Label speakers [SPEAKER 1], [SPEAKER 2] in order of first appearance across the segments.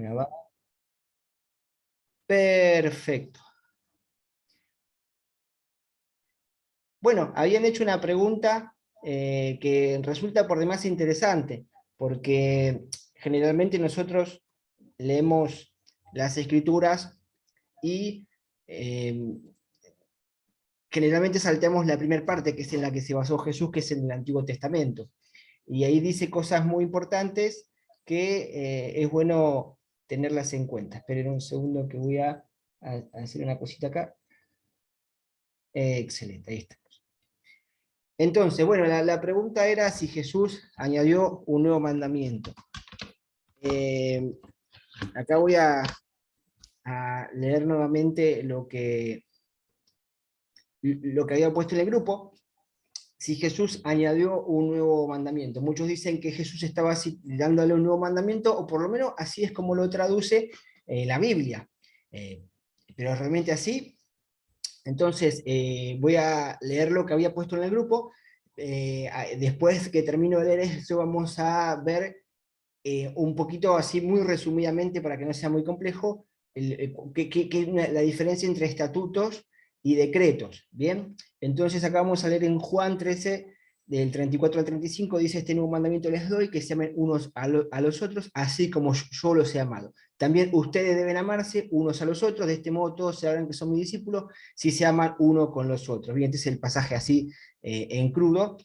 [SPEAKER 1] Grabar. Perfecto. Bueno, habían hecho una pregunta que resulta por demás interesante, porque generalmente nosotros leemos las escrituras y eh, generalmente salteamos la primera parte, que es en la que se basó Jesús, que es en el Antiguo Testamento. Y ahí dice cosas muy importantes que es bueno tenerlas en cuenta. Esperen un segundo que voy a hacer una cosita acá. Excelente, ahí está. Entonces, bueno, la pregunta era si Jesús añadió un nuevo mandamiento. Eh, Acá voy a leer nuevamente lo que había puesto en el grupo. Si Jesús añadió un nuevo mandamiento. Muchos dicen que Jesús estaba así, dándole un nuevo mandamiento, o por lo menos así es como lo traduce la Biblia. Pero realmente así. Entonces, voy a leer lo que había puesto en el grupo. Después que termino de leer eso, vamos a ver un poquito así muy resumidamente, para que no sea muy complejo, qué es la diferencia entre estatutos y decretos. Bien, entonces acá vamos a leer en Juan 13, del 34 al 35, dice: este nuevo mandamiento les doy, que se amen unos a los otros, así como yo los he amado. También ustedes deben amarse unos a los otros, de este modo todos sabrán que son mis discípulos, si se aman uno con los otros. Bien, este es el pasaje así en crudo.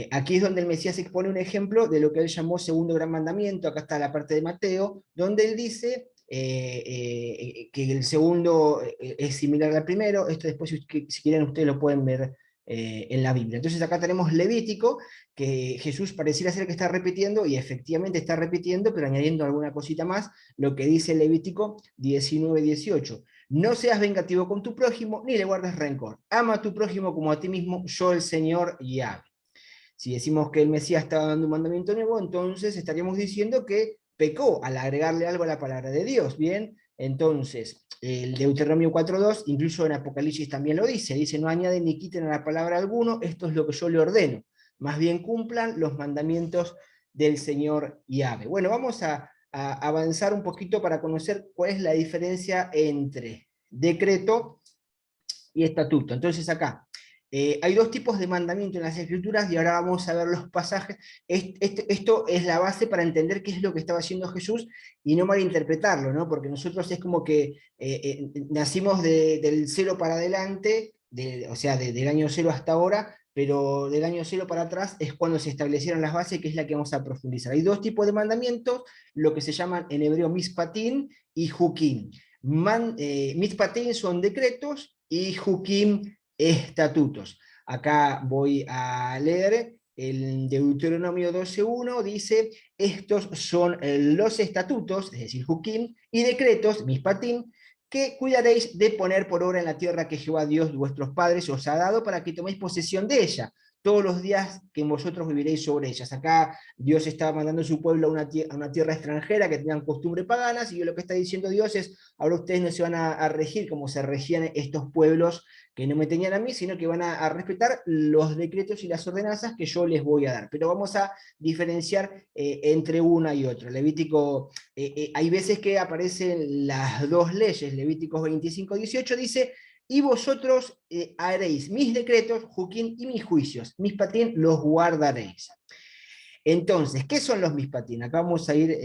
[SPEAKER 1] Aquí es donde el Mesías expone un ejemplo de lo que él llamó segundo gran mandamiento. Acá está la parte de Mateo, donde él dice que el segundo es similar al primero. Esto después, si quieren, ustedes lo pueden ver en la Biblia. Entonces acá tenemos Levítico, que Jesús pareciera ser que está repitiendo, y efectivamente está repitiendo, pero añadiendo alguna cosita más, lo que dice Levítico 19:18. No seas vengativo con tu prójimo, ni le guardes rencor. Ama a tu prójimo como a ti mismo, yo el Señor Yahvé. Si decimos que el Mesías estaba dando un mandamiento nuevo, entonces estaríamos diciendo que pecó al agregarle algo a la palabra de Dios. Bien, entonces el Deuteronomio 4:2, incluso en Apocalipsis también lo dice: no añaden ni quiten a la palabra alguno, esto es lo que yo le ordeno, más bien cumplan los mandamientos del Señor Yahvé. Bueno, vamos a avanzar un poquito para conocer cuál es la diferencia entre decreto y estatuto. Entonces acá hay dos tipos de mandamiento en las Escrituras, y ahora vamos a ver los pasajes. Esto es la base para entender qué es lo que estaba haciendo Jesús y no malinterpretarlo, ¿no? Porque nosotros es como que nacimos del cero para adelante, o sea, del año cero hasta ahora, pero del año cero para atrás es cuando se establecieron las bases, que es la que vamos a profundizar. Hay dos tipos de mandamientos, lo que se llaman en hebreo mispatín y juquín. Mitpatín son decretos y Jukim estatutos. Acá voy a leer el Deuteronomio 12:1, dice: estos son los estatutos, es decir, Jukim, y decretos, Mispatín, que cuidaréis de poner por obra en la tierra que Jehová Dios de vuestros padres os ha dado, para que toméis posesión de ella todos los días que vosotros viviréis sobre ellas. Acá Dios estaba mandando a su pueblo a una tierra extranjera que tenían costumbres paganas, y lo que está diciendo Dios es: ahora ustedes no se van a regir como se regían estos pueblos que no me tenían a mí, sino que van a respetar los decretos y las ordenanzas que yo les voy a dar. Pero vamos a diferenciar entre una y otra. Levítico, hay veces que aparecen las dos leyes. Levíticos 25:18 dice: y vosotros haréis mis decretos, Juquín, y mis juicios, mis patín los guardaréis. Entonces, ¿qué son los mispatín? Acá vamos a ir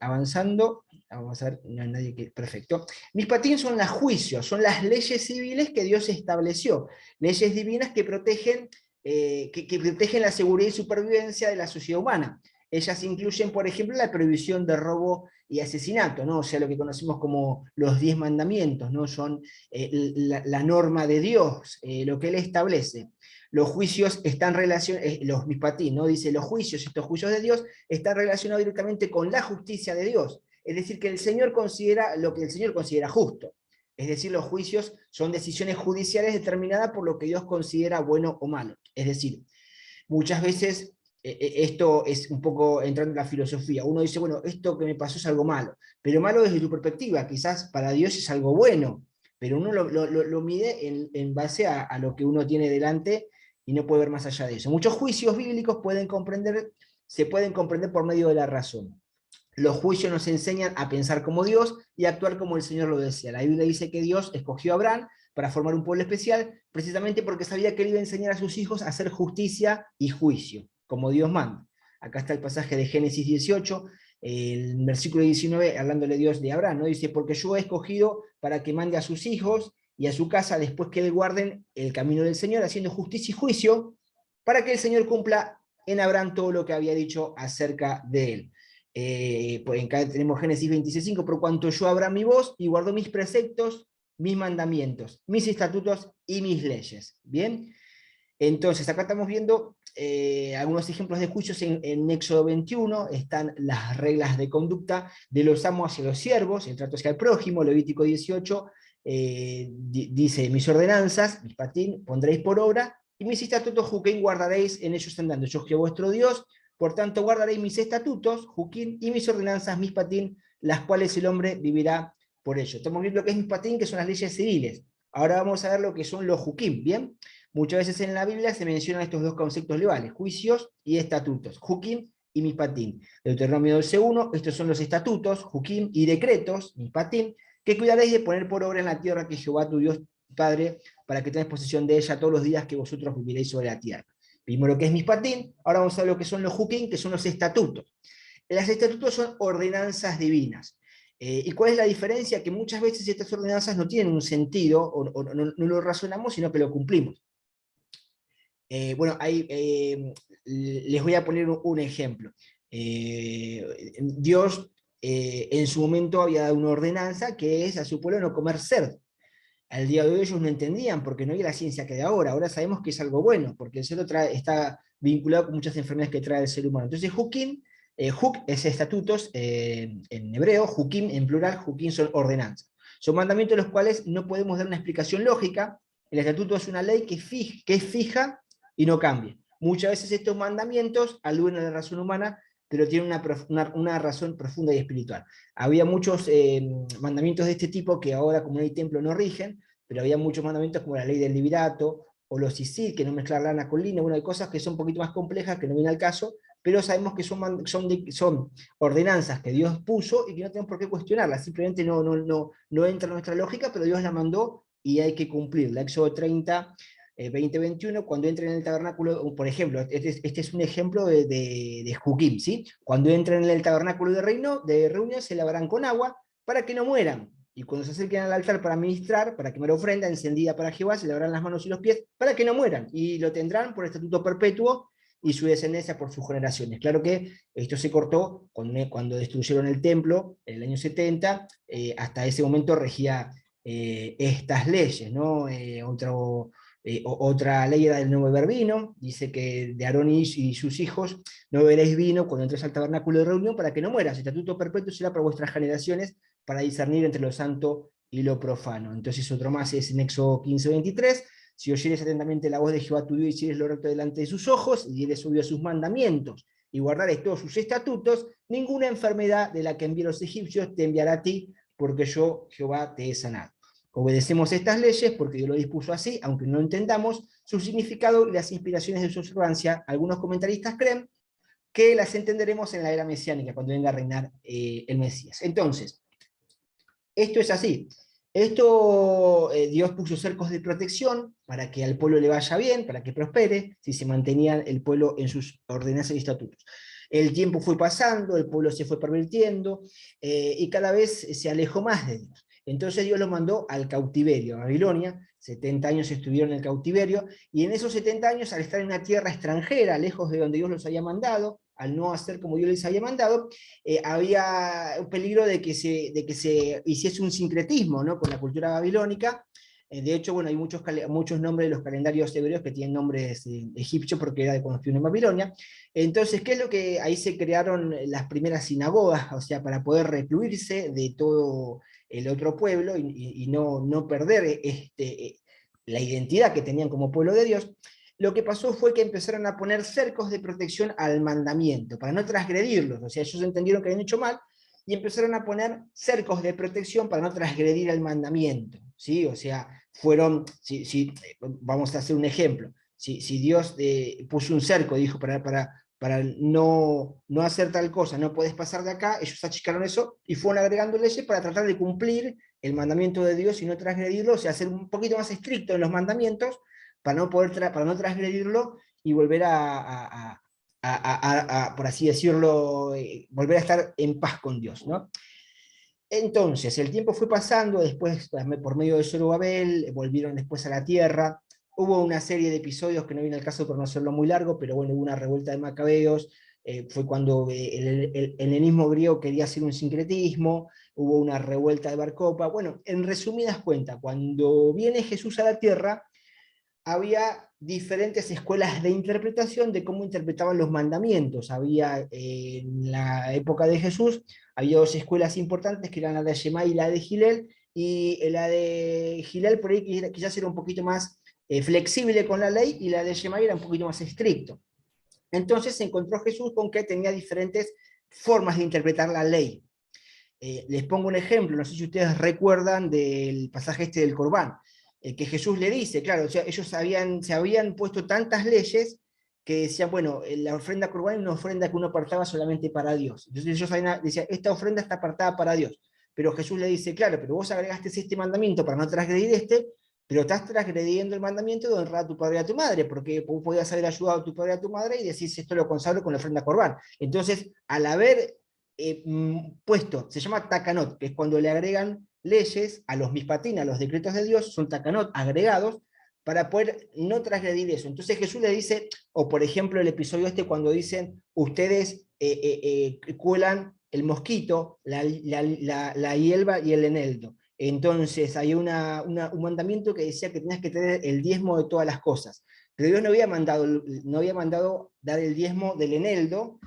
[SPEAKER 1] avanzando. Vamos a ver, no hay nadie que... Perfecto. Mispatín son los juicios, son las leyes civiles que Dios estableció. Leyes divinas que protegen, que protegen la seguridad y supervivencia de la sociedad humana. Ellas incluyen, por ejemplo, la prohibición de robo y asesinato, ¿no? O sea, lo que conocemos como los 10 mandamientos, ¿no? Son la norma de Dios, lo que Él establece. Los juicios están relacionados, los mispatín, ¿no? Dice: los juicios, estos juicios de Dios, están relacionados directamente con la justicia de Dios. Es decir, que el Señor considera lo que el Señor considera justo. Es decir, los juicios son decisiones judiciales determinadas por lo que Dios considera bueno o malo. Es decir, muchas veces esto es un poco entrando en la filosofía. Uno dice: bueno, esto que me pasó es algo malo, pero malo desde tu perspectiva, quizás para Dios es algo bueno, pero uno lo mide en base a lo que uno tiene delante y no puede ver más allá de eso. Muchos juicios bíblicos se pueden comprender por medio de la razón. Los juicios nos enseñan a pensar como Dios y a actuar como el Señor lo desea. La Biblia dice que Dios escogió a Abraham para formar un pueblo especial, precisamente porque sabía que él iba a enseñar a sus hijos a hacer justicia y juicio, como Dios manda. Acá está el pasaje de Génesis 18, el versículo 19, hablándole Dios de Abraham, ¿no? Dice, porque yo he escogido para que mande a sus hijos y a su casa después que le guarden el camino del Señor, haciendo justicia y juicio, para que el Señor cumpla en Abraham todo lo que había dicho acerca de él. Pues acá tenemos Génesis 26:5, por cuanto yo Abraham mi voz y guardo mis preceptos, mis mandamientos, mis estatutos y mis leyes. Bien, entonces acá estamos viendo algunos ejemplos de juicios en Éxodo 21, están las reglas de conducta de los amos hacia los siervos, el trato hacia el prójimo. Levítico 18 dice, mis ordenanzas, mis patín, pondréis por obra, y mis estatutos, Juquín, guardaréis en ellos andando. Yo Jehová vuestro Dios, por tanto guardaréis mis estatutos, Juquín, y mis ordenanzas, mis patín, las cuales el hombre vivirá por ello. Estamos viendo lo que es mis patín, que son las leyes civiles. Ahora vamos a ver lo que son los Juquín, ¿bien? Muchas veces en la Biblia se mencionan estos dos conceptos legales, juicios y estatutos, Juquín y Mishpatín. Deuteronomio 12:1, estos son los estatutos, Juquín, y decretos, Mishpatín, que cuidaréis de poner por obra en la tierra que Jehová tu Dios Padre, para que tengáis posesión de ella todos los días que vosotros viviréis sobre la tierra. Vimos lo que es Mishpatín, ahora vamos a ver lo que son los Juquín, que son los estatutos. Los estatutos son ordenanzas divinas. ¿Y cuál es la diferencia? Que muchas veces estas ordenanzas no tienen un sentido, o no lo razonamos, sino que lo cumplimos. Bueno, les voy a poner un ejemplo. Dios en su momento había dado una ordenanza que es a su pueblo no comer cerdo. Al día de hoy ellos no entendían porque no hay la ciencia que hay ahora. Ahora sabemos que es algo bueno, porque el cerdo está vinculado con muchas enfermedades que trae el ser humano. Entonces, Jukim, Juk es estatutos en hebreo, Jukim en plural, Jukim son ordenanzas. Son mandamientos los cuales no podemos dar una explicación lógica. El estatuto es una ley que es fija y no cambia. Muchas veces estos mandamientos aluden a la razón humana, pero tienen una razón profunda y espiritual. Había muchos mandamientos de este tipo que ahora, como no hay templo, no rigen, pero había muchos mandamientos como la ley del liberato, o los isil, que no mezclar lana con lino. Bueno, hay cosas que son un poquito más complejas, que no viene al caso, pero sabemos que son ordenanzas que Dios puso y que no tenemos por qué cuestionarlas, simplemente no entra en nuestra lógica, pero Dios la mandó y hay que cumplirla. Éxodo 30, 20-21, cuando entren en el tabernáculo, por ejemplo, este es un ejemplo de Juquim, ¿sí? Cuando entren en el tabernáculo de reunión, se lavarán con agua para que no mueran. Y cuando se acerquen al altar para ministrar, para quemar ofrenda encendida para Jehová, se lavarán las manos y los pies para que no mueran. Y lo tendrán por estatuto perpetuo y su descendencia por sus generaciones. Claro que esto se cortó cuando destruyeron el templo en el año 70, hasta ese momento regía estas leyes, ¿no? Otra ley era del no beber vino, dice que de Aarón y sus hijos no beberéis vino cuando entres al tabernáculo de reunión para que no mueras. Estatuto perpetuo será para vuestras generaciones para discernir entre lo santo y lo profano. Entonces otro más es en Éxodo 15:23, si oyeres atentamente la voz de Jehová tu Dios y hicieres lo recto delante de sus ojos y dieres oído a sus mandamientos y guardares todos sus estatutos, ninguna enfermedad de la que envié los egipcios te enviará a ti, porque yo Jehová te he sanado. Obedecemos estas leyes porque Dios lo dispuso así, aunque no entendamos su significado y las inspiraciones de su observancia. Algunos comentaristas creen que las entenderemos en la era mesiánica, cuando venga a reinar el Mesías. Entonces, esto es así. Dios puso cercos de protección para que al pueblo le vaya bien, para que prospere, si se mantenía el pueblo en sus ordenanzas y estatutos. El tiempo fue pasando, el pueblo se fue pervirtiendo y cada vez se alejó más de Dios. Entonces Dios lo mandó al cautiverio, a Babilonia. 70 años estuvieron en el cautiverio, y en esos 70 años, al estar en una tierra extranjera, lejos de donde Dios los había mandado, al no hacer como Dios les había mandado, había un peligro de que se hiciese un sincretismo, ¿no?, con la cultura babilónica. De hecho, bueno, hay muchos nombres de los calendarios hebreos que tienen nombres egipcios porque era de cuando estuvieron en Babilonia. Entonces, ¿qué es lo que ahí se crearon las primeras sinagogas? O sea, para poder recluirse de todo el otro pueblo y no perder la identidad que tenían como pueblo de Dios. Lo que pasó fue que empezaron a poner cercos de protección al mandamiento, para no transgredirlos. O sea, ellos entendieron que habían hecho mal y empezaron a poner cercos de protección para no transgredir el mandamiento, ¿sí? O sea, vamos a hacer un ejemplo. Si Dios puso un cerco, dijo, para no hacer tal cosa, no podés pasar de acá, ellos achicaron eso y fueron agregando leyes para tratar de cumplir el mandamiento de Dios y no transgredirlo, o sea, ser un poquito más estricto en los mandamientos para para no transgredirlo y volver por así decirlo, volver a estar en paz con Dios, ¿no? Entonces, el tiempo fue pasando, después, por medio de Zorobabel, volvieron después a la tierra. Hubo una serie de episodios que no viene al caso por no hacerlo muy largo, pero bueno, hubo una revuelta de macabeos, fue cuando el helenismo griego quería hacer un sincretismo, hubo una revuelta de Bar Kokhba. Bueno, en resumidas cuentas, cuando viene Jesús a la tierra, había diferentes escuelas de interpretación de cómo interpretaban los mandamientos. Había, en la época de Jesús, había dos escuelas importantes, que eran la de Shammai y la de Hillel, y la de Hillel por ahí quizás era un poquito más flexible con la ley, y la de Shammai era un poquito más estricto. Entonces se encontró Jesús con que tenía diferentes formas de interpretar la ley. Les pongo un ejemplo, no sé si ustedes recuerdan del pasaje este del Corbán, que Jesús le dice, claro, o sea, ellos se habían puesto tantas leyes que decían, bueno, la ofrenda Corbán es una ofrenda que uno apartaba solamente para Dios. Entonces ellos decían, esta ofrenda está apartada para Dios. Pero Jesús le dice, claro, pero vos agregaste este mandamiento para no transgredir este, pero estás transgrediendo el mandamiento de honrar a tu padre y a tu madre, porque vos podías haber ayudado a tu padre y a tu madre y decís, esto lo consagro con la ofrenda Corbán. Entonces, al haber puesto, se llama takanot, que es cuando le agregan leyes a los mispatín, a los decretos de Dios, son takanot agregados para poder no transgredir eso. Entonces Jesús le dice, o por ejemplo el episodio este cuando dicen, ustedes cuelan el mosquito, la hierba y el eneldo. Entonces hay un mandamiento que decía que tenías que tener el diezmo de todas las cosas. Pero Dios no había mandado dar el diezmo del eneldo,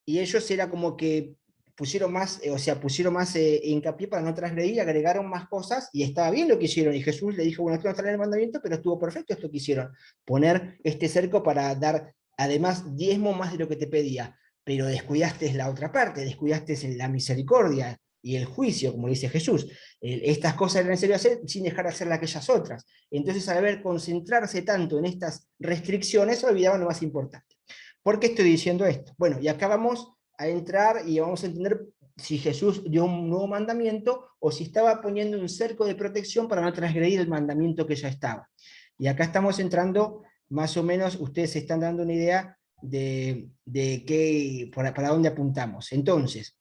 [SPEAKER 1] y ellos era como que pusieron más, pusieron más hincapié para no transgredir, agregaron más cosas, y estaba bien lo que hicieron, y Jesús le dijo, bueno, esto no está en el mandamiento, pero estuvo perfecto esto que hicieron, poner este cerco para dar, además, diezmo más de lo que te pedía, pero descuidaste la otra parte, descuidaste la misericordia y el juicio, como dice Jesús. Estas cosas eran necesarias hacer sin dejar de hacer aquellas otras. Entonces, al ver concentrarse tanto en estas restricciones, olvidaban lo más importante. ¿Por qué estoy diciendo esto? Bueno, y acá vamos a entrar y vamos a entender si Jesús dio un nuevo mandamiento o si estaba poniendo un cerco de protección para no transgredir el mandamiento que ya estaba. Y acá estamos entrando, más o menos, ustedes se están dando una idea de qué, para dónde apuntamos. Entonces,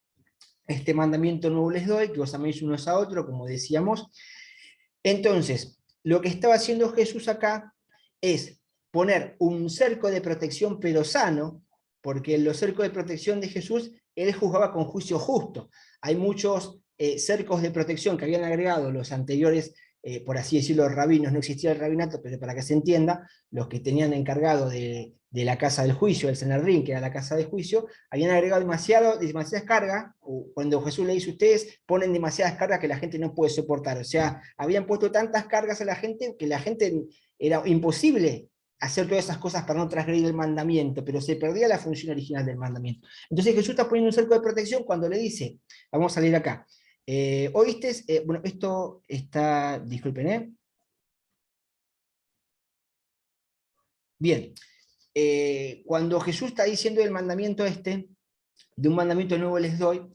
[SPEAKER 1] este mandamiento nuevo les doy, que os améis unos a otros, como decíamos. Entonces, lo que estaba haciendo Jesús acá es poner un cerco de protección pero sano, porque en los cercos de protección de Jesús, él juzgaba con juicio justo. Hay muchos cercos de protección que habían agregado los anteriores, por así decirlo, rabinos. No existía el rabinato, pero para que se entienda, los que tenían encargado de la casa del juicio, el Sanedrín, que era la casa de juicio, habían agregado demasiadas cargas. Cuando Jesús le dice, ustedes ponen demasiadas cargas que la gente no puede soportar. O sea, habían puesto tantas cargas a la gente que la gente era imposible hacer todas esas cosas para no transgredir el mandamiento, pero se perdía la función original del mandamiento. Entonces Jesús está poniendo un cerco de protección cuando le dice, vamos a leer acá, oíste, bueno, esto está, disculpen, bien, cuando Jesús está diciendo el mandamiento este, de un mandamiento nuevo les doy,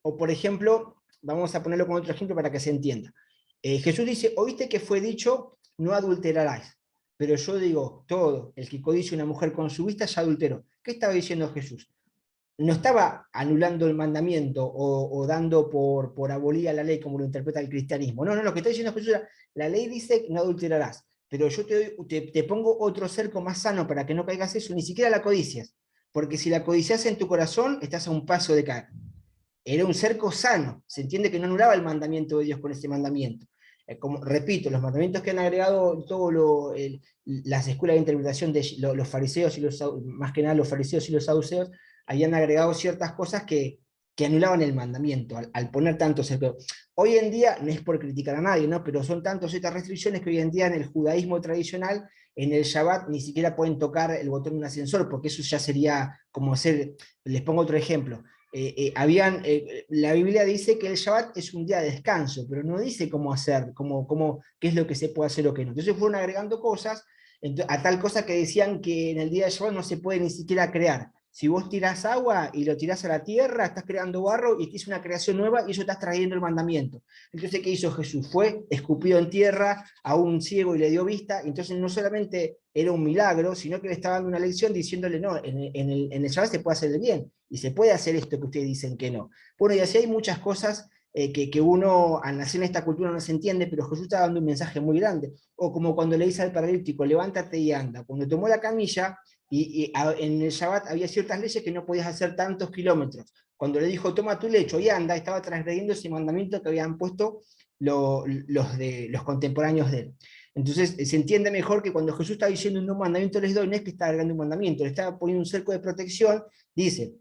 [SPEAKER 1] o por ejemplo, vamos a ponerlo con otro ejemplo para que se entienda. Jesús dice, oíste que fue dicho, no adulterarás. Pero yo digo, todo el que codicia una mujer con su vista ya adulteró. ¿Qué estaba diciendo Jesús? No estaba anulando el mandamiento o dando por abolida la ley como lo interpreta el cristianismo. No, lo que está diciendo Jesús era, la ley dice que no adulterarás, pero yo te pongo otro cerco más sano para que no caigas eso, ni siquiera la codicias. Porque si la codicias en tu corazón, estás a un paso de caer. Era un cerco sano, se entiende que no anulaba el mandamiento de Dios con ese mandamiento. Como, repito, los mandamientos que han agregado las escuelas de interpretación de los fariseos y más que nada los fariseos y los saduceos, habían agregado ciertas cosas que anulaban el mandamiento al poner tanto cerco. Hoy en día, no es por criticar a nadie, ¿no? Pero son tantas estas restricciones que hoy en día en el judaísmo tradicional, en el Shabbat, ni siquiera pueden tocar el botón de un ascensor, porque eso ya sería como hacer, les pongo otro ejemplo, la Biblia dice que el Shabbat es un día de descanso, pero no dice cómo hacer, qué es lo que se puede hacer o qué no. Entonces fueron agregando cosas, a tal cosa que decían que en el día de Shabbat no se puede ni siquiera crear. Si vos tirás agua y lo tirás a la tierra, estás creando barro y es una creación nueva y eso estás trayendo el mandamiento. Entonces, ¿qué hizo Jesús? Fue, escupió en tierra a un ciego y le dio vista. Entonces, no solamente era un milagro, sino que le estaba dando una lección diciéndole, no, en el Shabbat se puede hacer el bien y se puede hacer esto que ustedes dicen que no. Bueno, y así hay muchas cosas que uno al nacer en esta cultura no se entiende, pero Jesús está dando un mensaje muy grande. O como cuando le dice al paralítico, levántate y anda. Cuando tomó la camilla, en el Shabbat había ciertas leyes que no podías hacer tantos kilómetros. Cuando le dijo, toma tu lecho y anda, estaba transgrediendo ese mandamiento que habían puesto los contemporáneos de él. Entonces se entiende mejor que cuando Jesús está diciendo un mandamiento les doy, no es que está agregando un mandamiento, le está poniendo un cerco de protección, dice,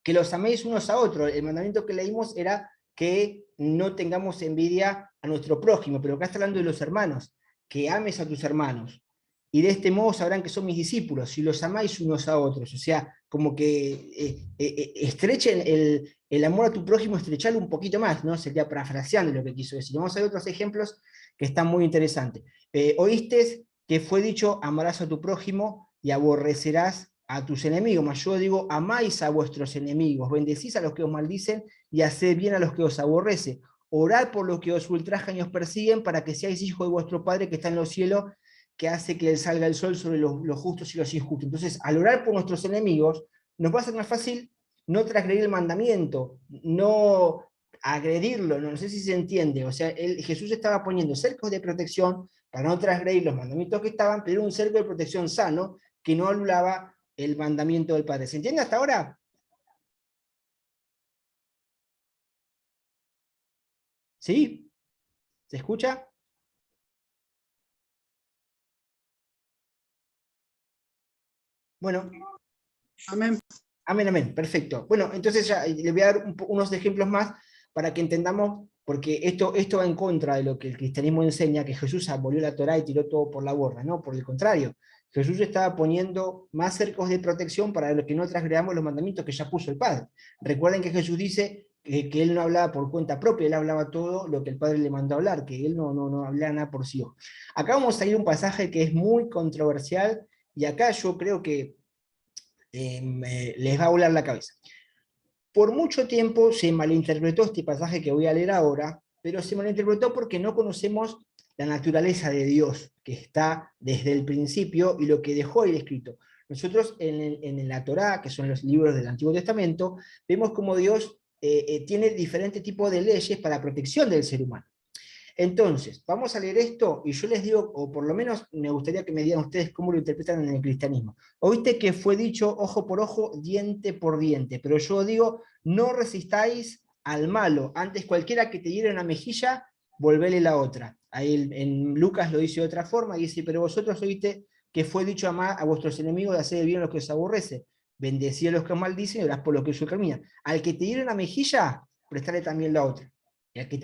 [SPEAKER 1] que los améis unos a otros. El mandamiento que leímos era que no tengamos envidia a nuestro prójimo, pero acá está hablando de los hermanos, que ames a tus hermanos. Y de este modo sabrán que son mis discípulos, si los amáis unos a otros. O sea, como que estrechen el amor a tu prójimo, estrecharlo un poquito más, ¿no? Sería parafraseando lo que quiso decir. Vamos a ver otros ejemplos que están muy interesantes. Oíste que fue dicho, amarás a tu prójimo y aborrecerás a tus enemigos, mas yo digo, amáis a vuestros enemigos, bendecís a los que os maldicen y haced bien a los que os aborrecen. Orad por los que os ultrajan y os persiguen, para que seáis hijos de vuestro Padre que está en los cielos, que hace que salga el sol sobre los justos y los injustos. Entonces, al orar por nuestros enemigos, nos va a ser más fácil no transgredir el mandamiento, no agredirlo, no sé si se entiende. O sea, Jesús estaba poniendo cercos de protección para no transgredir los mandamientos que estaban, pero un cerco de protección sano que no anulaba el mandamiento del Padre. ¿Se entiende hasta ahora? ¿Sí? ¿Se escucha? Bueno,
[SPEAKER 2] Amén.
[SPEAKER 1] amén, amén, perfecto. Bueno, entonces ya le voy a dar unos ejemplos más para que entendamos, porque esto va en contra de lo que el cristianismo enseña, que Jesús abolió la Torá y tiró todo por la borda, ¿no? Por el contrario, Jesús estaba poniendo más cercos de protección para que no transgredamos los mandamientos que ya puso el Padre. Recuerden que Jesús dice que él no hablaba por cuenta propia, él hablaba todo lo que el Padre le mandó a hablar, que él no hablaba nada por sí. Acá vamos a ir a un pasaje que es muy controversial, y acá yo creo que les va a volar la cabeza. Por mucho tiempo se malinterpretó este pasaje que voy a leer ahora, pero se malinterpretó porque no conocemos la naturaleza de Dios, que está desde el principio y lo que dejó ahí escrito. Nosotros en la Torá, que son los libros del Antiguo Testamento, vemos cómo Dios tiene diferentes tipos de leyes para protección del ser humano. Entonces, vamos a leer esto y yo les digo, o por lo menos me gustaría que me digan ustedes cómo lo interpretan en el cristianismo. Oíste que fue dicho ojo por ojo, diente por diente, pero yo digo, no resistáis al malo, antes cualquiera que te diera una mejilla, volvele la otra. Ahí en Lucas lo dice de otra forma, y dice, pero vosotros oíste que fue dicho amar a vuestros enemigos, de hacer bien a los que os aborrece, bendecid a los que os maldicen y orás por los que os calumnian. Al que te diera una mejilla, prestale también la otra. Y al que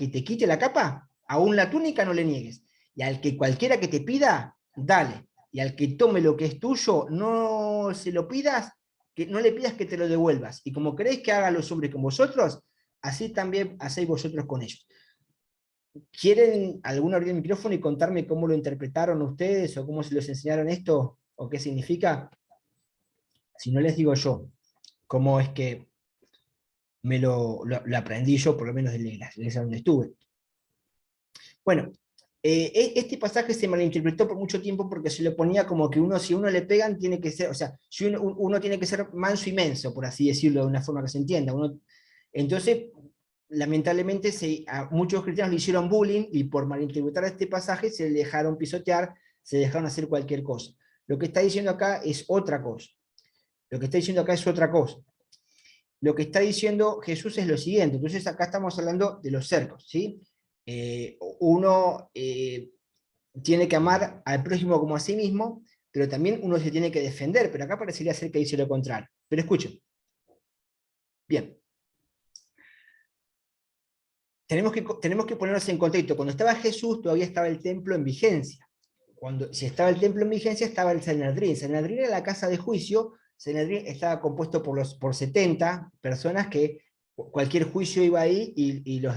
[SPEAKER 1] te quite la capa, aún la túnica no le niegues. Y al que cualquiera que te pida, dale. Y al que tome lo que es tuyo, no se lo pidas, que no le pidas que te lo devuelvas. Y como queréis que haga los hombres con vosotros, así también hacéis vosotros con ellos. ¿Quieren alguno abrir el micrófono y contarme cómo lo interpretaron ustedes o cómo se les enseñaron esto o qué significa? Si no les digo yo, cómo es que lo aprendí yo, por lo menos de la iglesia donde estuve. Bueno, este pasaje se malinterpretó por mucho tiempo porque se le ponía como que si uno le pegan, tiene que ser, o sea, si uno tiene que ser manso y menso, por así decirlo, de una forma que se entienda. Entonces, lamentablemente, a muchos cristianos le hicieron bullying y por malinterpretar este pasaje se le dejaron pisotear, se dejaron hacer cualquier cosa. Lo que está diciendo acá es otra cosa. Lo que está diciendo acá es otra cosa. Lo que está diciendo Jesús es lo siguiente. Entonces acá estamos hablando de los cercos, ¿sí? Uno tiene que amar al prójimo como a sí mismo, pero también uno se tiene que defender, pero acá parecería ser que dice lo contrario. Pero escuchen. Bien. Tenemos que ponernos en contexto. Cuando estaba Jesús, todavía estaba el templo en vigencia. Si estaba el templo en vigencia, estaba el Sanedrín. Sanedrín era la casa de juicio. Sanedrín estaba compuesto por 70 personas que cualquier juicio iba ahí y los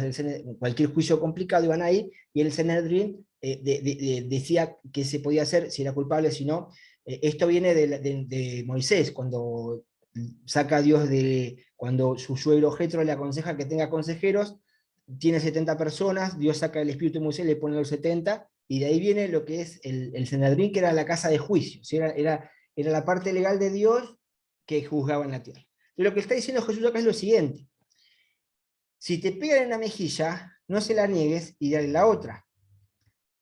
[SPEAKER 1] cualquier juicio complicado iban ahí, y el Sanedrín decía qué se podía hacer, si era culpable, si no, Esto viene de Moisés, cuando saca a Dios cuando su suegro Jetro le aconseja que tenga consejeros, tiene 70 personas, Dios saca el espíritu de Moisés, le pone los 70, y de ahí viene lo que es el Sanedrín, que era la casa de juicio, ¿sí? Era la parte legal de Dios que juzgaba en la tierra. Y lo que está diciendo Jesús acá es lo siguiente: si te pegan en la mejilla, no se la niegues y dale la otra.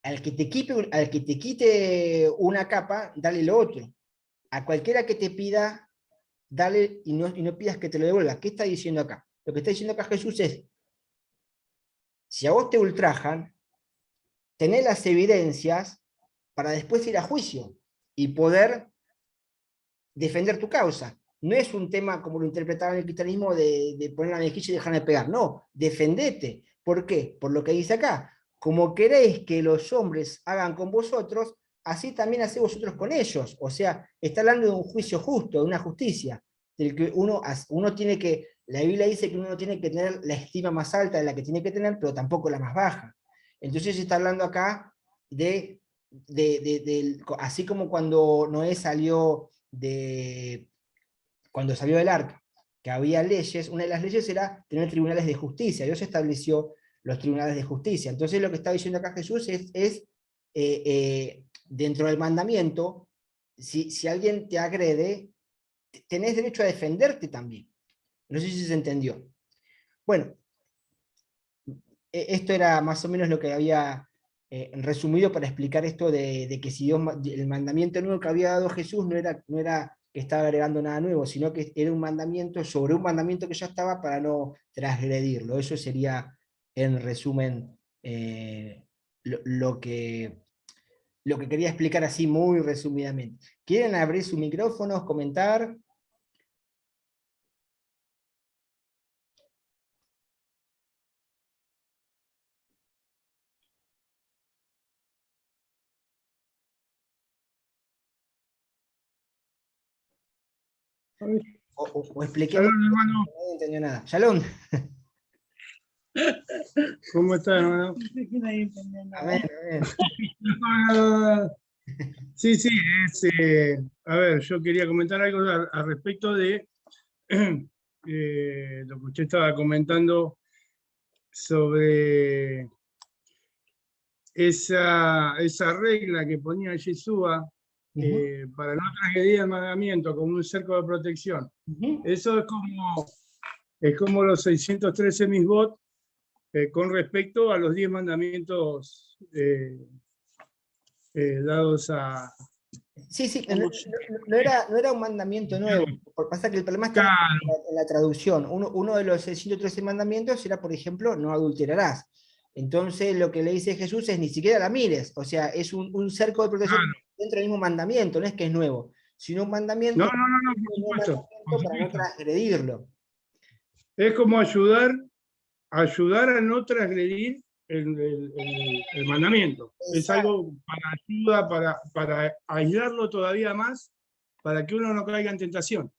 [SPEAKER 1] Al que te quite una capa, dale lo otro. A cualquiera que te pida, dale y no pidas que te lo devuelva. ¿Qué está diciendo acá? Lo que está diciendo acá Jesús es: si a vos te ultrajan, tenés las evidencias para después ir a juicio y poder defender tu causa. No es un tema como lo interpretaba en el cristianismo de poner la mejilla y dejar de pegar. No, defendete. ¿Por qué? Por lo que dice acá: como queréis que los hombres hagan con vosotros, así también hacéis vosotros con ellos. O sea, está hablando de un juicio justo, de una justicia, del que uno tiene que, la Biblia dice que uno tiene que tener la estima más alta de la que tiene que tener, pero tampoco la más baja. Entonces se está hablando acá así como cuando Noé salió cuando salió del arca, que había leyes. Una de las leyes era tener tribunales de justicia. Dios estableció los tribunales de justicia. Entonces lo que está diciendo acá Jesús dentro del mandamiento, si alguien te agrede, tenés derecho a defenderte también. No sé si se entendió. Bueno, esto era más o menos lo que había resumido para explicar esto de que si Dios, el mandamiento nuevo que había dado Jesús no era que estaba agregando nada nuevo, sino que era un mandamiento sobre un mandamiento que ya estaba para no transgredirlo. Eso sería, en resumen, lo que quería explicar así muy resumidamente. ¿Quieren abrir sus micrófonos, comentar? O expliquemos,
[SPEAKER 2] Shalom, hermano.
[SPEAKER 1] no entendió nada. Shalom.
[SPEAKER 2] ¿Cómo estás, hermano?
[SPEAKER 1] Amén, amén.
[SPEAKER 2] Sí, sí, a ver, yo quería comentar algo al respecto de lo que usted estaba comentando sobre esa regla que ponía Yeshua para no transgredir el mandamiento como un cerco de protección. Eso es como los 613 misbot con respecto a los 10 mandamientos dados a...
[SPEAKER 1] Sí, sí, no era un mandamiento nuevo. Por pasa que el problema está
[SPEAKER 2] Claro,
[SPEAKER 1] en la traducción. Uno de los 613 mandamientos era, por ejemplo, no adulterarás. Entonces lo que le dice Jesús es: ni siquiera la mires. O sea, es un cerco de protección
[SPEAKER 2] claro.
[SPEAKER 1] dentro del mismo mandamiento, no es que es nuevo, sino un mandamiento,
[SPEAKER 2] No, por
[SPEAKER 1] un nuevo
[SPEAKER 2] supuesto, por
[SPEAKER 1] mandamiento para no
[SPEAKER 2] supuesto.
[SPEAKER 1] transgredirlo.
[SPEAKER 2] Es como ayudar a no transgredir el mandamiento. Es
[SPEAKER 1] Exacto,
[SPEAKER 2] algo para ayuda, para aislarlo todavía más, para que uno no caiga en tentación.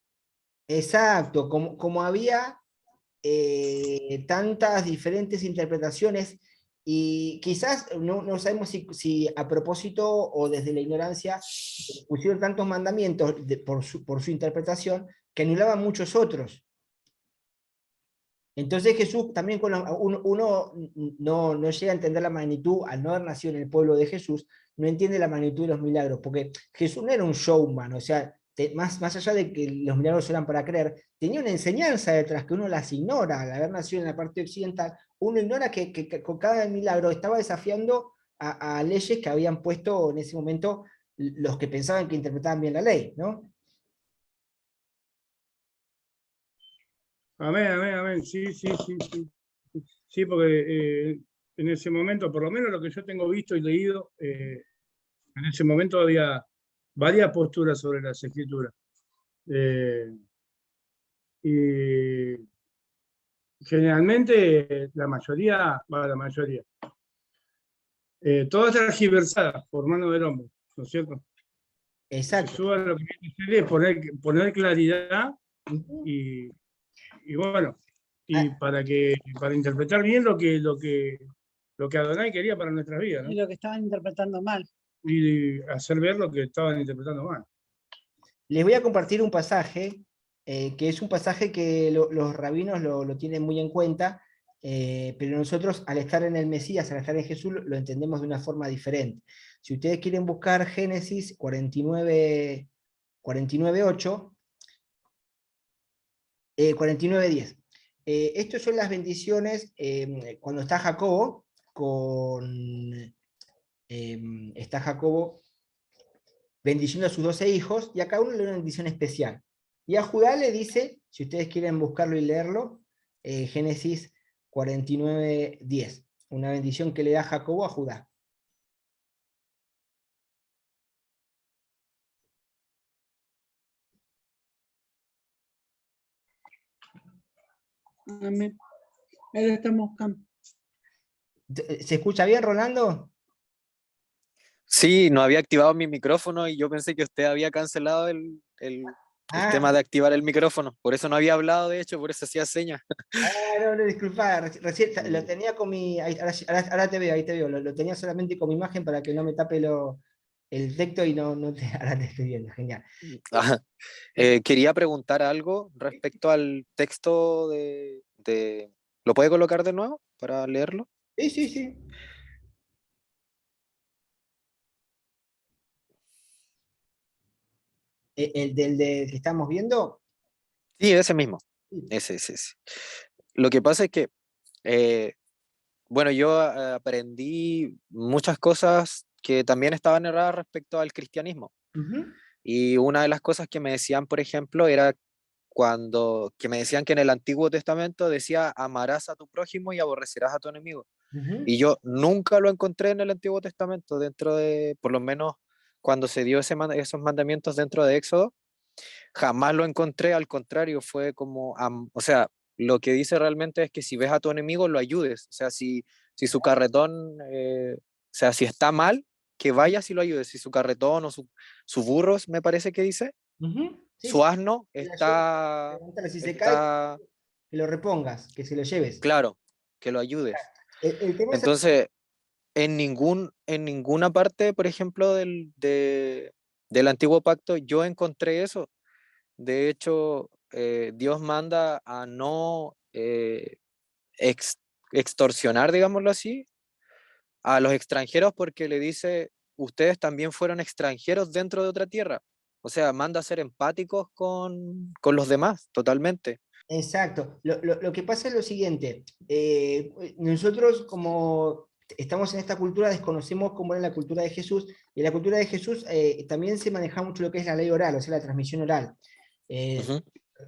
[SPEAKER 1] exacto. Como había tantas diferentes interpretaciones, y quizás no sabemos si a propósito o desde la ignorancia pusieron tantos mandamientos por su interpretación que anulaban muchos otros. Entonces Jesús también, uno no llega a entender la magnitud, al no haber nacido en el pueblo de Jesús, no entiende la magnitud de los milagros, porque Jesús no era un showman. O sea, más allá de que los milagros eran para creer, tenía una enseñanza detrás que uno las ignora. Al haber nacido en la parte occidental, uno ignora que con cada milagro estaba desafiando a leyes que habían puesto en ese momento los que pensaban que interpretaban bien la ley, ¿no?
[SPEAKER 2] Amén, amén, amén. Sí, sí, sí, sí. Sí, porque en ese momento, por lo menos lo que yo tengo visto y leído, en ese momento había varias posturas sobre las escrituras. Y generalmente la mayoría, todas transgiversadas por mano del hombre, ¿no es cierto?
[SPEAKER 1] Exacto.
[SPEAKER 2] Jesús lo que quiere hacer es poner claridad y bueno, y para interpretar bien lo que Adonai quería para nuestras vidas, ¿no?
[SPEAKER 3] Y lo que estaban interpretando mal.
[SPEAKER 2] Y hacer ver lo que estaban interpretando mal.
[SPEAKER 1] Les voy a compartir un pasaje, que es un pasaje que los rabinos lo tienen muy en cuenta, pero nosotros al estar en el Mesías, al estar en Jesús, lo entendemos de una forma diferente. Si ustedes quieren buscar Génesis 49, 49:8, 49:10. Estas son las bendiciones cuando está Jacobo está Jacobo bendiciendo a sus 12 hijos, y a cada uno le da una bendición especial. Y a Judá le dice, si ustedes quieren buscarlo y leerlo, Génesis 49:10, una bendición que le da Jacobo a Judá.
[SPEAKER 3] Amén. Ahí lo estamos buscando.
[SPEAKER 1] ¿Se escucha bien, Rolando?
[SPEAKER 4] Sí, no había activado mi micrófono y yo pensé que usted había cancelado el tema de activar el micrófono. Por eso no había hablado, de hecho, por eso hacía señas.
[SPEAKER 1] No, disculpa, recién lo tenía con mi... Ahora te veo, ahí te veo. Lo tenía solamente con mi imagen para que no me tape el texto y ahora te estoy viendo, genial.
[SPEAKER 4] Quería preguntar algo respecto al texto ¿Lo puede colocar de nuevo para leerlo?
[SPEAKER 1] Sí, sí, sí. ¿El del que estamos viendo?
[SPEAKER 4] Sí, ese mismo.
[SPEAKER 1] Sí.
[SPEAKER 4] Ese. Lo que pasa es que, bueno, yo aprendí muchas cosas que también estaban erradas respecto al cristianismo.
[SPEAKER 1] Ujú,
[SPEAKER 4] Y una de las cosas que me decían, por ejemplo, era que me decían que en el Antiguo Testamento decía amarás a tu prójimo y aborrecerás a tu enemigo.
[SPEAKER 1] ujú.
[SPEAKER 4] Y yo nunca lo encontré en el Antiguo Testamento, dentro de, por lo menos cuando se dio esos mandamientos dentro de Éxodo, jamás lo encontré, al contrario, fue como, o sea, lo que dice realmente es que si ves a tu enemigo, lo ayudes. O sea, si su carretón, o sea, si está mal, que vayas y lo ayudes. Si su carretón o su burro, me parece que dice,
[SPEAKER 1] Ujú. Sí,
[SPEAKER 4] su
[SPEAKER 1] sí.
[SPEAKER 4] asno
[SPEAKER 1] Que la lleves,
[SPEAKER 4] está,
[SPEAKER 1] levántalo, si se cae,
[SPEAKER 4] está
[SPEAKER 1] que lo repongas, que se lo lleves.
[SPEAKER 4] claro, que lo ayudes.
[SPEAKER 1] El tema es...
[SPEAKER 4] Entonces, en ninguna parte, por ejemplo, del antiguo pacto, yo encontré eso. De hecho, Dios manda a no extorsionar, digámoslo así, a los extranjeros porque le dice, ustedes también fueron extranjeros dentro de otra tierra. O sea, manda a ser empáticos con los demás, totalmente.
[SPEAKER 1] Exacto. Lo que pasa es lo siguiente. Nosotros como estamos en esta cultura desconocemos cómo era la cultura de Jesús, y en la cultura de Jesús también se maneja mucho lo que es la ley oral, o sea, la transmisión oral. Eh,
[SPEAKER 4] Ujú,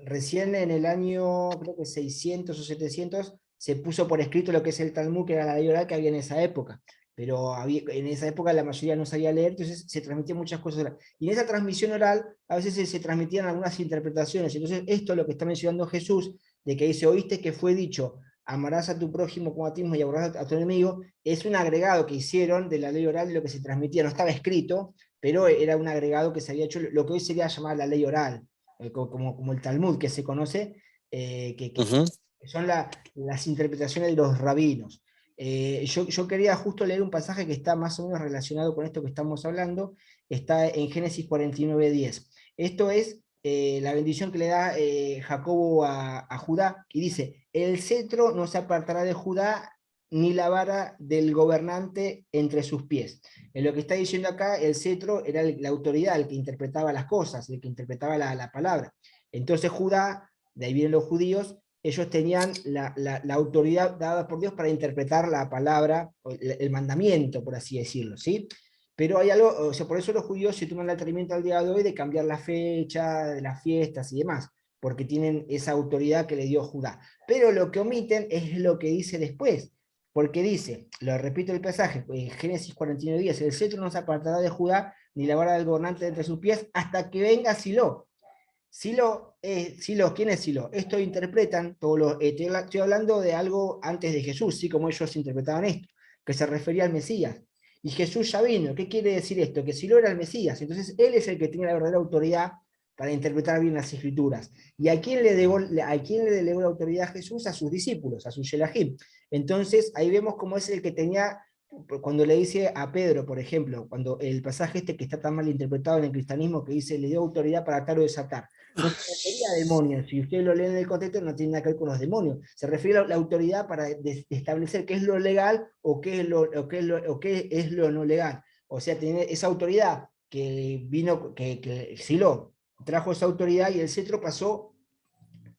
[SPEAKER 1] Recién en el año, creo que 600 o 700, se puso por escrito lo que es el Talmud, que era la ley oral que había en esa época. Pero en esa época la mayoría no sabía leer, entonces se transmitían muchas cosas orales. Y en esa transmisión oral a veces se transmitían algunas interpretaciones. Entonces esto es lo que está mencionando Jesús, de que dice, oíste que fue dicho, amarás a tu prójimo como a ti mismo y aborrás a tu enemigo, es un agregado que hicieron de la ley oral de lo que se transmitía. No estaba escrito, pero era un agregado que se había hecho, lo que hoy sería llamar la ley oral, como el Talmud que se conoce, que
[SPEAKER 4] ujú.
[SPEAKER 1] son las interpretaciones de los rabinos. Yo quería justo leer un pasaje que está más o menos relacionado con esto que estamos hablando, está en Génesis 49:10. Esto es la bendición que le da Jacobo a Judá, y dice, el cetro no se apartará de Judá, ni la vara del gobernante entre sus pies. En lo que está diciendo acá, el cetro era la autoridad, el que interpretaba las cosas, el que interpretaba la palabra. Entonces Judá, de ahí vienen los judíos, ellos tenían la autoridad dada por Dios para interpretar la palabra, el mandamiento, por así decirlo, ¿sí? Pero hay algo, o sea, por eso los judíos se toman el atrevimiento al día de hoy de cambiar la fecha de las fiestas y demás, porque tienen esa autoridad que le dio Judá. Pero lo que omiten es lo que dice después, porque dice, lo repito el pasaje, Génesis 49:10, el cetro no se apartará de Judá, ni la vara del gobernante entre sus pies, hasta que venga Silo. Silo, ¿quién es Silo? Esto interpretan, estoy hablando de algo antes de Jesús, ¿sí? Como ellos interpretaban esto, que se refería al Mesías. Y Jesús ya vino. ¿Qué quiere decir esto? Que Silo era el Mesías. Entonces él es el que tiene la verdadera autoridad para interpretar bien las escrituras. ¿Y a quién le delegó la autoridad a Jesús? A sus discípulos, a sus Shelahim. Entonces ahí vemos cómo es el que tenía cuando le dice a Pedro, por ejemplo, cuando el pasaje este que está tan mal interpretado en el cristianismo, que dice, le dio autoridad para atar o desatar, no se refería a demonios, si ustedes lo leen en el contexto no tiene nada que ver con los demonios, se refiere a la autoridad para establecer qué es lo legal o qué es o qué es lo no legal. O sea, tiene esa autoridad que vino, que Silo trajo esa autoridad y el cetro pasó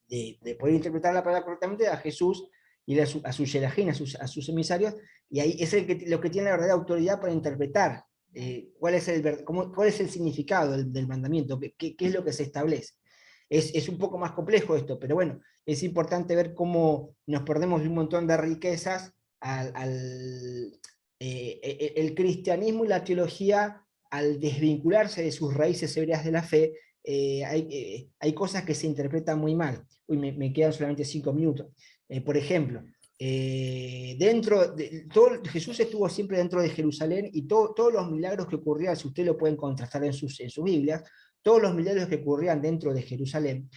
[SPEAKER 1] de poder interpretar la palabra correctamente a Jesús y a sus sherajín, a sus emisarios, y ahí es lo que tiene la verdadera autoridad para interpretar cuál es el significado del mandamiento, qué es lo que se establece. Es un poco más complejo esto, pero bueno, es importante ver cómo nos perdemos un montón de riquezas el cristianismo y la teología, al desvincularse de sus raíces hebreas de la fe, hay cosas que se interpretan muy mal. Uy, me quedan solamente 5 minutos. Por ejemplo, Jesús estuvo siempre dentro de Jerusalén y todos los milagros que ocurrían, si ustedes lo pueden contrastar en sus Biblias, todos los milagros que ocurrían dentro de Jerusalén,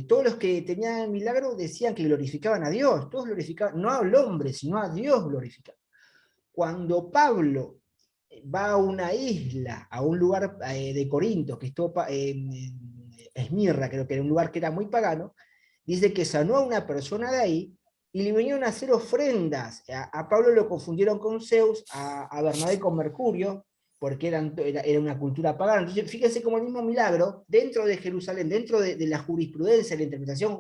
[SPEAKER 1] todos los que tenían milagros decían que glorificaban a Dios, todos glorificaban, no al hombre, sino a Dios glorificaban. Cuando Pablo va a una isla, a un lugar de Corinto, que estuvo Esmirra, creo que era un lugar que era muy pagano, dice que sanó a una persona de ahí y le vinieron a hacer ofrendas. A Pablo lo confundieron con Zeus, a Bernabé con Mercurio, porque era una cultura pagana. Entonces, fíjense como el mismo milagro, dentro de Jerusalén, dentro de la jurisprudencia, la interpretación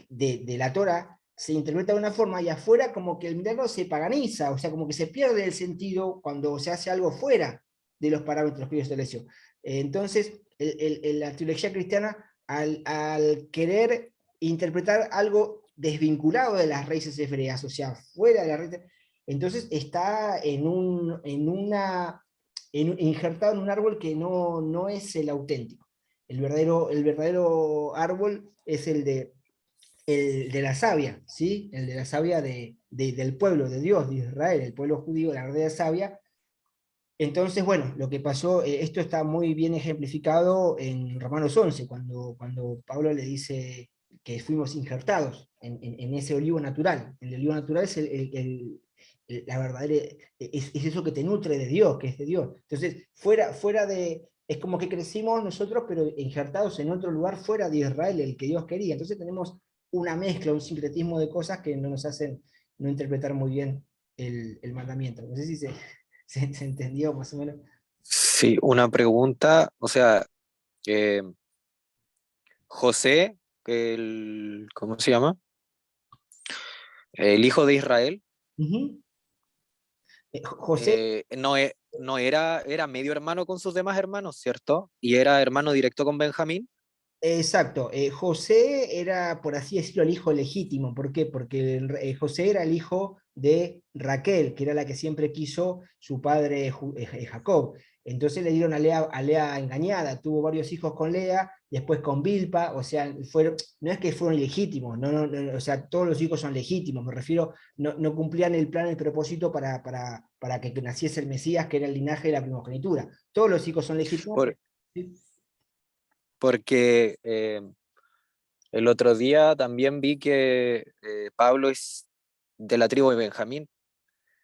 [SPEAKER 1] de la Torá, se interpreta de una forma y afuera como que el milagro se paganiza, o sea, como que se pierde el sentido cuando se hace algo fuera de los parámetros que Dios estableció. Entonces, la teología cristiana, al querer interpretar algo desvinculado de las raíces hebreas, o sea, fuera de la raíz, entonces está injertado en un árbol que no es el auténtico. El verdadero árbol es el de la savia, ¿sí? El de la savia del pueblo de Dios, de Israel, el pueblo judío, la verdadera savia. Entonces, bueno, lo que pasó, esto está muy bien ejemplificado en Romanos 11, cuando Pablo le dice que fuimos injertados en ese olivo natural. El olivo natural es la verdadera, es eso que te nutre de Dios, que es de Dios. Entonces, fuera es como que crecimos nosotros, pero injertados en otro lugar fuera de Israel, el que Dios quería. Entonces tenemos una mezcla, un sincretismo de cosas que no nos hacen no interpretar muy bien el mandamiento. No sé si se entendió más o menos.
[SPEAKER 4] Sí, una pregunta, o sea, eh, José, ¿cómo se llama? El hijo de Israel,
[SPEAKER 1] Uh-huh. José,
[SPEAKER 4] no era medio hermano con sus demás hermanos, ¿cierto? Y era hermano directo con Benjamín.
[SPEAKER 1] exacto, José era, por así decirlo, el hijo legítimo. ¿Por qué? Porque José era el hijo de Raquel, que era la que siempre quiso su padre Jacob. Entonces le dieron a Lea engañada, tuvo varios hijos con Lea, después con Bilpa, o sea, no es que fueron ilegítimos, no, o sea, todos los hijos son legítimos, me refiero, no cumplían el plan, el propósito para que naciese el Mesías, que era el linaje de la primogenitura. Todos los hijos son legítimos.
[SPEAKER 4] Por,
[SPEAKER 1] ¿Sí?
[SPEAKER 4] porque el otro día también vi que Pablo es de la tribu de Benjamín.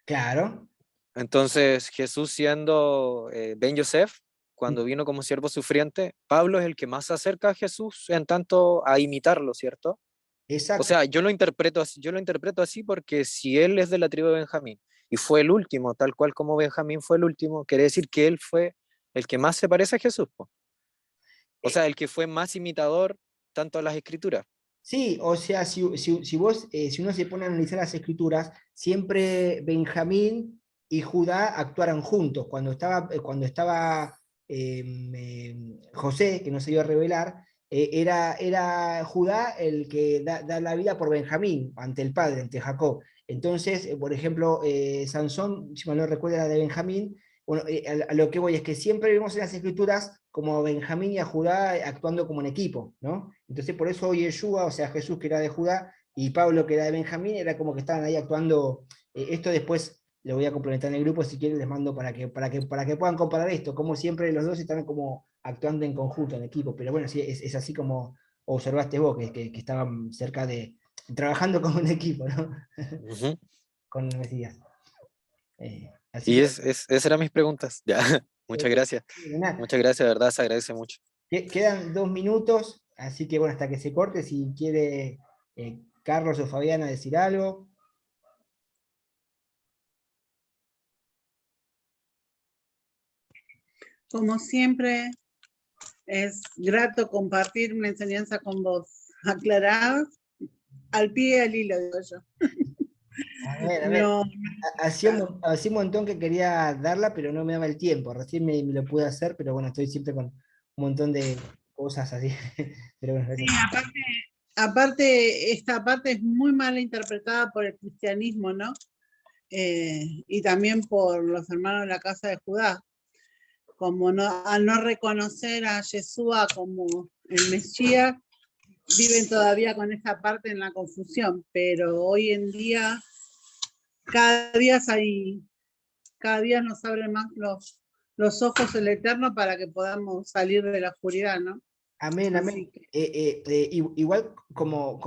[SPEAKER 1] Claro.
[SPEAKER 4] Entonces Jesús siendo Ben Yosef, cuando vino como siervo sufriente, Pablo es el que más se acerca a Jesús en tanto a imitarlo, ¿cierto? O
[SPEAKER 1] Exacto.
[SPEAKER 4] sea, yo lo interpreto así porque si él es de la tribu de Benjamín y fue el último, tal cual como Benjamín fue el último, quiere decir que él fue el que más se parece a Jesús, po. O sea, el que fue más imitador tanto a las escrituras.
[SPEAKER 1] Sí, o sea, si uno se pone a analizar las escrituras, siempre Benjamín y Judá actuaron juntos. Cuando estaba José, que no se iba a revelar, era Judá el que da la vida por Benjamín, ante el padre, ante Jacob. Entonces, por ejemplo, Sansón, si mal no recuerdo, era de Benjamín. Bueno, a lo que voy es que siempre vemos en las escrituras como a Benjamín y a Judá actuando como un equipo, ¿no? Entonces por eso hoy Yeshua, o sea, Jesús que era de Judá y Pablo que era de Benjamín, era como que estaban ahí actuando. Esto después lo voy a complementar en el grupo, si quieren les mando para que puedan comparar esto, como siempre los dos están como actuando en conjunto, en equipo, pero bueno, sí, es así como observaste vos, que estaban trabajando como un equipo, ¿no?
[SPEAKER 4] Ujú.
[SPEAKER 1] Con Mesías. Así
[SPEAKER 4] Y
[SPEAKER 1] que,
[SPEAKER 4] esas eran mis preguntas. Ya, muchas gracias.
[SPEAKER 1] nada,
[SPEAKER 4] Muchas gracias, de verdad, se agradece mucho.
[SPEAKER 1] quedan 2 minutos, así que bueno, hasta que se corte, si quiere Carlos o Fabiana decir algo.
[SPEAKER 3] Como siempre, es grato compartir una enseñanza con vos. Aclarada, al pie y al hilo, digo yo.
[SPEAKER 1] A ver,
[SPEAKER 3] No,
[SPEAKER 1] hacía un montón que quería darla, pero no me daba el tiempo. Recién me lo pude hacer, pero bueno, estoy siempre con un montón de cosas así. Pero bueno,
[SPEAKER 3] sí,
[SPEAKER 1] gracias.
[SPEAKER 3] aparte, esta parte es muy mal interpretada por el cristianismo, ¿no? Y también por los hermanos de la casa de Judá, como al no reconocer a Yeshua como el Mesías, viven todavía con esa parte en la confusión, pero hoy en día, cada día nos abre más los ojos el Eterno para que podamos salir de la oscuridad, ¿no?
[SPEAKER 1] Amén, amén.
[SPEAKER 3] Así que,
[SPEAKER 1] Igual como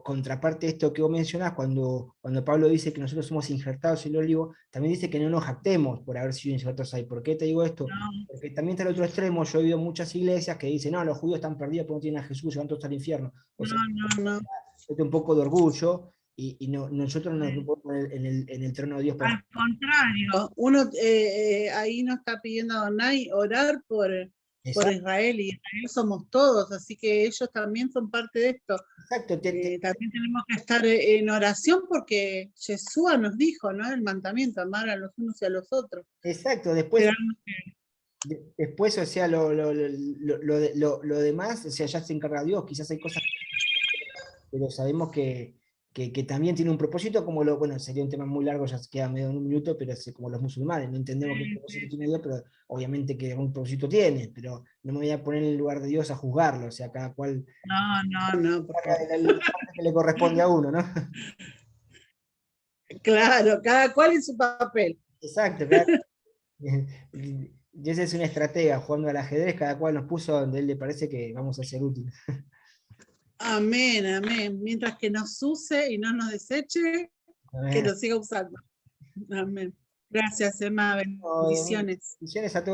[SPEAKER 1] contraparte de esto que vos mencionás, cuando Pablo dice que nosotros somos injertados en el olivo, también dice que no nos jactemos por haber sido injertados ahí. ¿Por qué te digo esto?
[SPEAKER 3] no,
[SPEAKER 1] Porque también está el otro extremo. Yo he oído muchas iglesias que dicen, no, los judíos están perdidos porque no tienen a Jesús, se van todos al infierno. O sea,
[SPEAKER 3] no.
[SPEAKER 1] un poco de orgullo y nosotros nos ponemos en el trono de Dios para...
[SPEAKER 3] Al contrario, uno ahí nos está pidiendo a Donai orar por
[SPEAKER 1] Exacto,
[SPEAKER 3] Israel, y Israel somos todos, así que ellos también son parte de esto.
[SPEAKER 1] exacto.
[SPEAKER 3] También tenemos que estar en oración porque Yeshua nos dijo, ¿no? El mandamiento, amar a los unos y a los otros.
[SPEAKER 1] Exacto, después, o sea, lo demás, o sea, ya se encarga Dios, quizás hay cosas, pero sabemos que también tiene un propósito, bueno, sería un tema muy largo, ya se queda medio en un minuto, pero es como los musulmanes, no entendemos qué propósito tiene Dios, pero obviamente que algún propósito tiene, pero no me voy a poner en el lugar de Dios a juzgarlo, o sea, cada cual
[SPEAKER 3] No, por favor.
[SPEAKER 1] la parte que le corresponde a uno, ¿no?
[SPEAKER 3] Claro, cada cual en su papel.
[SPEAKER 1] Exacto, y ese es una estratega, jugando al ajedrez, cada cual nos puso donde él le parece que vamos a ser útiles.
[SPEAKER 3] Amén, amén. Mientras que nos use y no nos deseche, que nos siga usando. Amén. Gracias, Emma. Bendiciones.
[SPEAKER 1] Bendiciones a todos.